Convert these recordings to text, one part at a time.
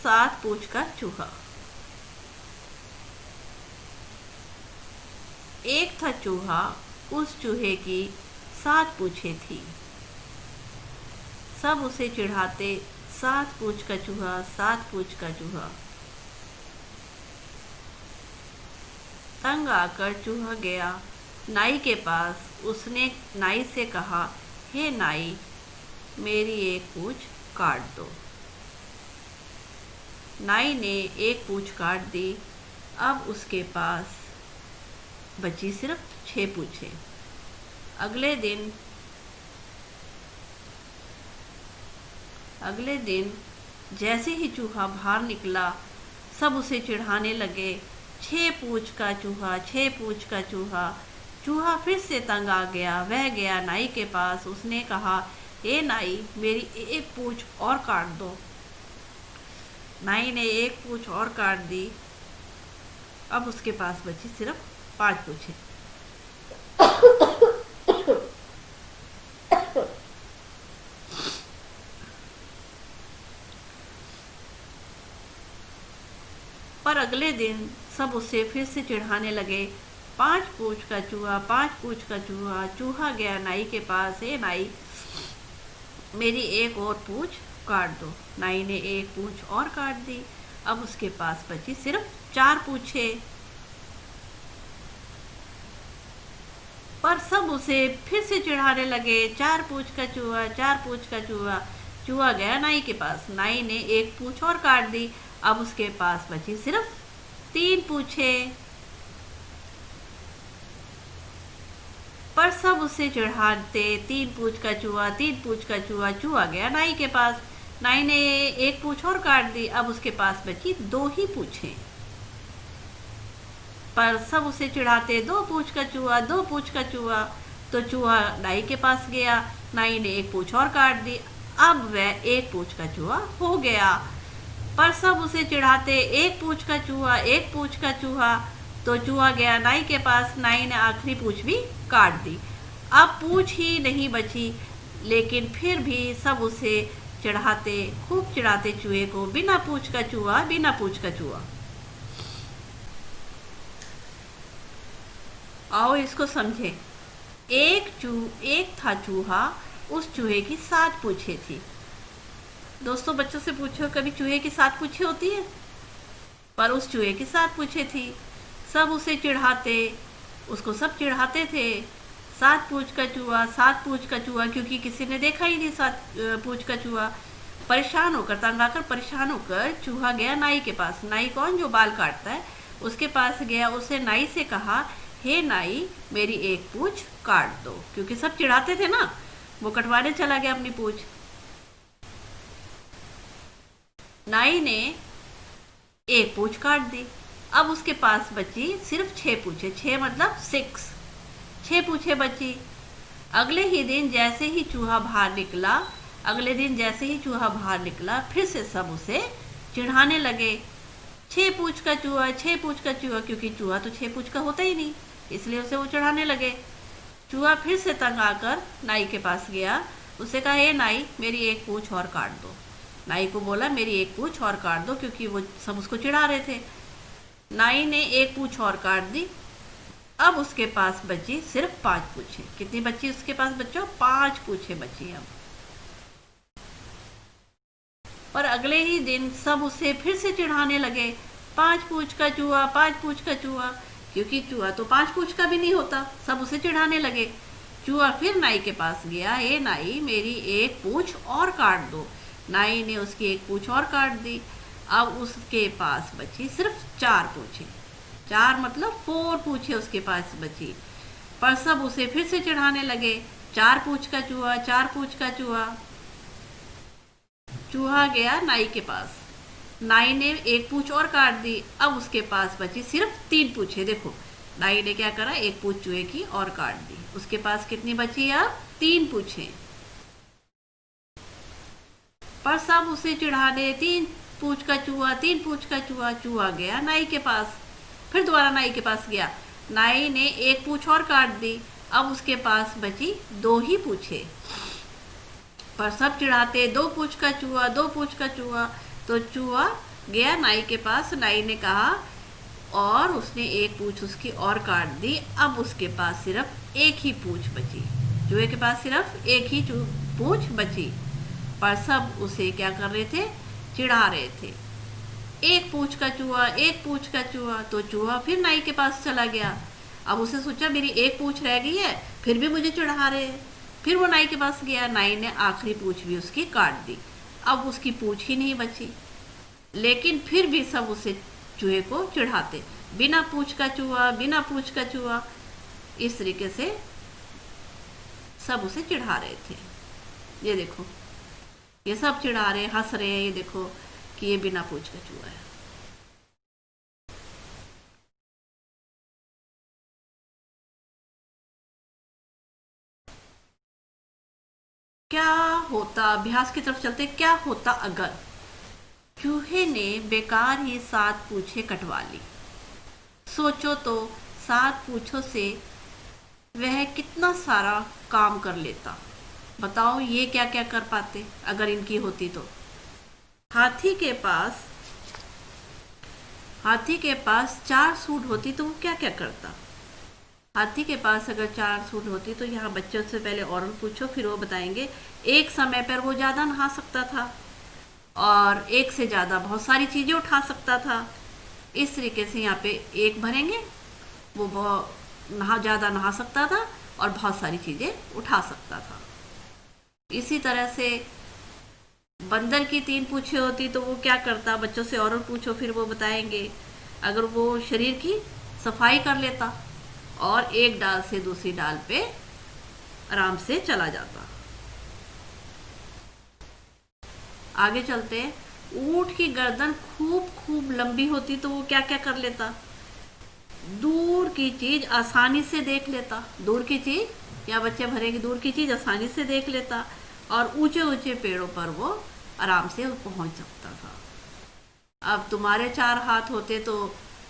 7 पूंछ का चूहा। एक था चूहा, उस चूहे की 7 पूंछें थी। सब उसे चिढ़ाते, 7 पूंछ का चूहा, 7 पूंछ का चूहा। तंग आकर चूहा गया नाई के पास। उसने नाई से कहा, हे नाई, मेरी एक पूंछ काट दो। नाई ने एक पूंछ काट दी। अब उसके पास बची सिर्फ 6 पूंछें। अगले दिन जैसे ही चूहा बाहर निकला, सब उसे चिढ़ाने लगे, 6 पूंछ का चूहा, 6 पूंछ का चूहा। चूहा फिर से तंग आ गया। वह गया नाई के पास। उसने कहा, हे नाई, मेरी एक पूंछ और काट दो। नाई ने एक पूंछ और काट दी। अब उसके पास बची सिर्फ 5 पूंछें। पर अगले दिन सब उसे फिर से चिढ़ाने लगे, 5 पूंछ का चूहा, 5 पूंछ का चूहा। चूहा गया नाई के पास। हे नाई, मेरी एक और पूंछ काट दो। नाई ने एक पूंछ और काट दी। अब उसके पास बची सिर्फ 4 पूंछें। पर सब उसे फिर से चिढ़ाने लगे, 4 पूंछ का चूहा, 4 पूंछ का चूहा। चूहा गया नाई के पास। नाई ने एक पूंछ और काट दी। अब उसके पास बची सिर्फ 3 पूंछें। पर सब उसे चिढ़ाते, 3 पूंछ का चूहा, 3 पूंछ का चूहा। चूहा गया नाई के पास। नाई ने एक पूंछ और काट दी। अब उसके पास बची 2 ही पूंछें। पर सब उसे चिढ़ाते, 2 पूंछ का चूहा, 2 पूंछ का चूहा। तो चूहा नाई के पास गया। नाई ने एक पूंछ और काट दी। अब वह 1 पूंछ का चूहा हो गया। पर सब उसे चिढ़ाते, 1 पूंछ का चूहा, 1 पूंछ का चूहा। तो चूहा गया नाई के पास। नाई ने आखिरी पूंछ भी काट दी। अब पूंछ ही नहीं बची, लेकिन फिर भी सब उसे चिढ़ाते, खूब चिढ़ाते चूहे को, बिना पूंछ का चूहा, बिना पूंछ का चूहा। आओ इसको समझें। एक था चूहा, उस चूहे की 7 पूंछें थी। दोस्तों, बच्चों से पूछो, कभी चूहे की 7 पूंछें होती है? पर उस चूहे की 7 पूंछें थी। सब उसे चिढ़ाते, उसको सब चिढ़ाते थे, 7 पूंछ का चूहा, 7 पूंछ का चूहा, क्योंकि किसी ने देखा ही नहीं 7 पूंछ का चूहा। परेशान होकर, तंग आकर परेशान होकर चूहा गया नाई के पास। नाई कौन? जो बाल काटता है, उसके पास गया। उसे नाई से कहा, हे नाई, मेरी एक पूंछ काट दो। क्योंकि सब चिढ़ाते थे ना, वो कटवाने चला गया अपनी पूंछ। नाई ने एक पूंछ काट दी। अब उसके पास बची सिर्फ 6 पूंछें। 6 मतलब 6 पूंछें बची। अगले दिन जैसे ही चूहा बाहर निकला, फिर से सब उसे चिढ़ाने लगे, 6 पूंछ का चूहा, 6 पूंछ का चूहा। क्योंकि चूहा तो 6 पूंछ का होता ही नहीं, इसलिए उसे वो चिढ़ाने लगे। चूहा फिर से तंग आकर नाई के पास गया। उसे कहा, हे नाई, मेरी एक पूंछ और काट दो। नाई को बोला, मेरी एक पूंछ और काट दो, क्योंकि वो सब उसको चिढ़ा रहे थे। नाई ने एक पूंछ और काट दी। अब उसके पास बची सिर्फ 5 पूंछें। कितनी बची उसके पास बच्चों? 5 पूंछें बची अब। पर अगले ही दिन सब उसे फिर से चिढ़ाने लगे, 5 पूंछ का चूहा, 5 पूंछ का चूहा। क्योंकि चूहा तो 5 पूंछ का भी नहीं होता। सब उसे चिढ़ाने लगे। चूहा फिर नाई के पास गया, हे नाई, मेरी एक पूंछ और काट दो। नाई ने उसकी एक पूंछ और काट दी। अब उसके पास बची सिर्फ 4 पूंछें। 4 मतलब 4 पूंछें उसके पास बची। पर सब उसे फिर से चिढ़ाने लगे, 4 पूंछ का चूहा, 4 पूंछ का चूहा। चूहा गया नाई के पास। नाई ने एक पूंछ और काट दी। अब उसके पास बची सिर्फ 3 पूंछें। देखो, नाई ने क्या करा, एक पूंछ चूहे की और काट दी। उसके पास कितनी बची? अब 3 पूंछें। पर सब उसे चिढ़ाने, 3 पूंछ का चूहा, 3 पूंछ का चूहा। चूहा गया नाई के पास। फिर दोबारा नाई के पास गया। नाई ने एक पूंछ और काट दी। अब उसके पास बची 2 ही पूंछें। पर सब चिढ़ाते, 2 पूंछ का चूहा, 2 पूंछ का चूहा। तो चूहा गया नाई के पास, नाई ने कहा, और उसने एक पूंछ उसकी और काट दी। अब उसके पास सिर्फ एक ही पूंछ बची, चूहे के पास सिर्फ एक ही पूंछ बची। पर सब उसे क्या कर रहे थे, चिढ़ा रहे थे। एक पूंछ का चूहा, एक पूंछ का चूहा। तो चूहा फिर नाई के पास चला गया। अब उसे सोचा मेरी एक पूंछ रह गई है, फिर भी मुझे चिढ़ा रहे हैं। फिर वो नाई के पास गया, नाई ने आखिरी पूंछ भी उसकी काट दी। अब उसकी पूंछ ही नहीं बची, लेकिन फिर भी सब उसे, चूहे को चिढ़ाते, बिना पूंछ का चूहा, बिना पूंछ का चूहा। इस तरीके से सब उसे चिढ़ा रहे थे। ये देखो, ये सब चिढ़ा रहे, हंस रहे हैं, ये देखो कि ये बिना पूंछ का चूहा है। क्या होता, अभ्यास की तरफ चलते, क्या होता अगर चूहे ने बेकार ही 7 पूंछें कटवा ली। सोचो तो 7 पूंछों से वह कितना सारा काम कर लेता। बताओ ये क्या क्या कर पाते अगर इनकी होती तो। हाथी के पास हाथी के पास 4 सूंड होती तो वो क्या क्या करता। हाथी के पास अगर 4 सूंड होती तो यहाँ बच्चों से पहले और पूछो, फिर वो बताएंगे। एक समय पर वो ज्यादा नहा सकता था, और एक से ज्यादा बहुत सारी चीजें उठा सकता था। इस तरीके से यहाँ पे एक भरेंगे, वो बहुत ज्यादा नहा सकता था और बहुत सारी चीजें उठा सकता था। इसी तरह से बंदर की 3 पूंछें होती तो वो क्या करता, बच्चों से और पूछो, फिर वो बताएंगे। अगर वो शरीर की सफाई कर लेता और एक डाल से दूसरी डाल पे आराम से चला जाता। आगे चलते हैं। ऊंट की गर्दन खूब खूब लंबी होती तो वो क्या क्या कर लेता। दूर की चीज आसानी से देख लेता। दूर की चीज, या बच्चे भरेंगे, दूर की चीज आसानी से देख लेता, और ऊंचे ऊंचे पेड़ों पर वो आराम से पहुंच सकता था। अब तुम्हारे 4 हाथ होते तो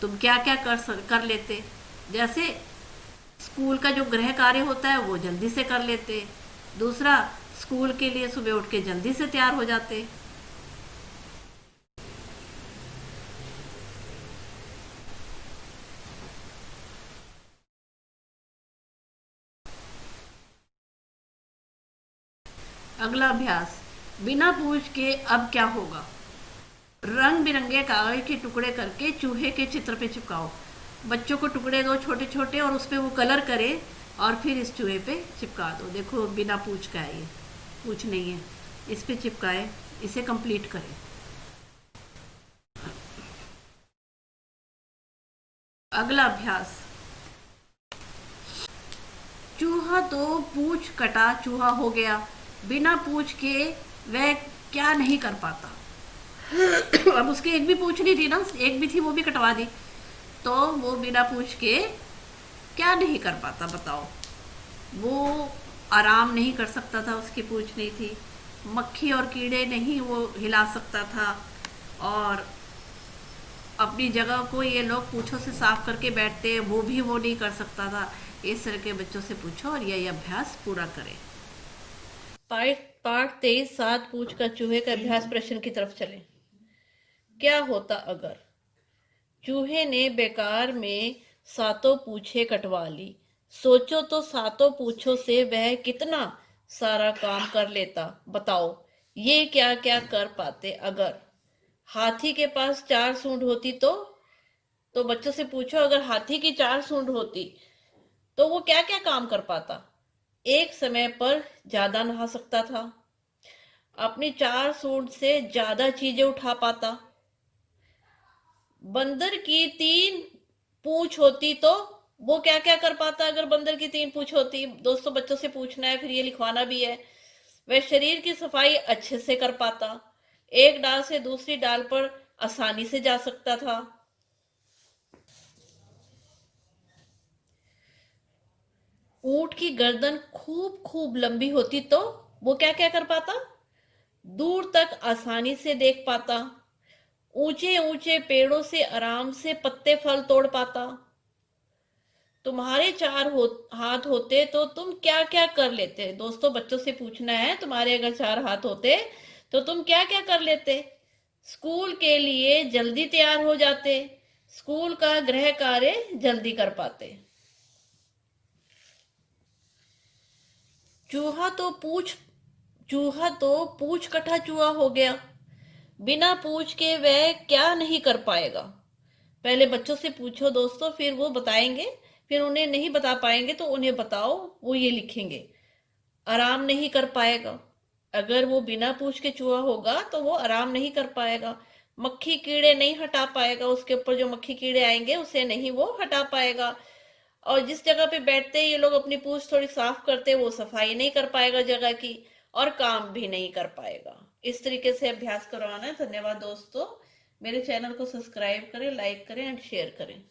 तुम क्या क्या कर लेते। जैसे स्कूल का जो गृह कार्य होता है वो जल्दी से कर लेते। दूसरा, स्कूल के लिए सुबह उठ के जल्दी से तैयार हो जाते। अगला अभ्यास, बिना पूछ के अब क्या होगा। रंग बिरंगे कागज के टुकड़े करके चूहे के चित्र पे चिपकाओ। बच्चों को टुकड़े दो छोटे छोटे, और उस पर वो कलर करे, और फिर इस चूहे पे चिपका दो। देखो बिना पूछ का है, ये पूछ नहीं है। इस पे चिपकाए, इसे कंप्लीट करें। अगला अभ्यास, चूहा तो पूछ कटा चूहा हो गया, बिना पूछ के वह क्या नहीं कर पाता। अब उसकी एक भी पूछ नहीं थी ना, एक भी थी, वो भी कटवा दी, तो वो बिना पूछ के क्या नहीं कर पाता बताओ। वो आराम नहीं कर सकता था, उसकी पूछ नहीं थी। मक्खी और कीड़े नहीं वो हिला सकता था, और अपनी जगह को ये लोग पूछों से साफ करके बैठते हैं, वो भी वो नहीं कर सकता था। इस तरह के बच्चों से पूछो और यही अभ्यास पूरा करें। पार्ट पार्ट 23, 7 पूछ का चूहे का अभ्यास प्रश्न की तरफ चलें। क्या होता अगर चूहे ने बेकार में 7 पूछे कटवा ली। सोचो तो 7 पूछों से वह कितना सारा काम कर लेता। बताओ ये क्या क्या कर पाते अगर। हाथी के पास 4 सूंड होती तो बच्चों से पूछो, अगर हाथी की 4 सूंड होती तो वो क्या क्या काम कर पाता। एक समय पर ज्यादा नहा सकता था, अपनी 4 सूंड से ज्यादा चीजें उठा पाता। बंदर की 3 पूंछ होती तो वो क्या क्या कर पाता। अगर बंदर की 3 पूंछ होती, दोस्तों बच्चों से पूछना है, फिर ये लिखवाना भी है। वह शरीर की सफाई अच्छे से कर पाता, एक डाल से दूसरी डाल पर आसानी से जा सकता था। ऊंट की गर्दन खूब खूब लंबी होती तो वो क्या क्या कर पाता। दूर तक आसानी से देख पाता, ऊंचे ऊंचे पेड़ों से आराम से पत्ते फल तोड़ पाता। तुम्हारे 4 हाथ होते तो तुम क्या क्या कर लेते। दोस्तों बच्चों से पूछना है, तुम्हारे अगर 4 हाथ होते तो तुम क्या क्या कर लेते। स्कूल के लिए जल्दी तैयार हो जाते, स्कूल का गृह कार्य जल्दी कर पाते। चूहा तो पूछ चूहा तो पूछ कटा चूहा हो गया, बिना पूछ के वह क्या नहीं कर पाएगा। पहले बच्चों से पूछो दोस्तों, फिर वो बताएंगे। फिर उन्हें नहीं बता पाएंगे तो उन्हें बताओ, वो ये लिखेंगे। आराम नहीं कर पाएगा, अगर वो बिना पूछ के चूहा होगा तो वो आराम नहीं कर पाएगा। मक्खी कीड़े नहीं हटा पाएगा, उसके ऊपर जो मक्खी कीड़े आएंगे उसे नहीं वो हटा पाएगा। और जिस जगह पे बैठते ये लोग अपनी पूंछ थोड़ी साफ करते, वो सफाई नहीं कर पाएगा जगह की, और काम भी नहीं कर पाएगा। इस तरीके से अभ्यास करवाना है। धन्यवाद दोस्तों। मेरे चैनल को सब्सक्राइब करें, लाइक करें एंड शेयर करें।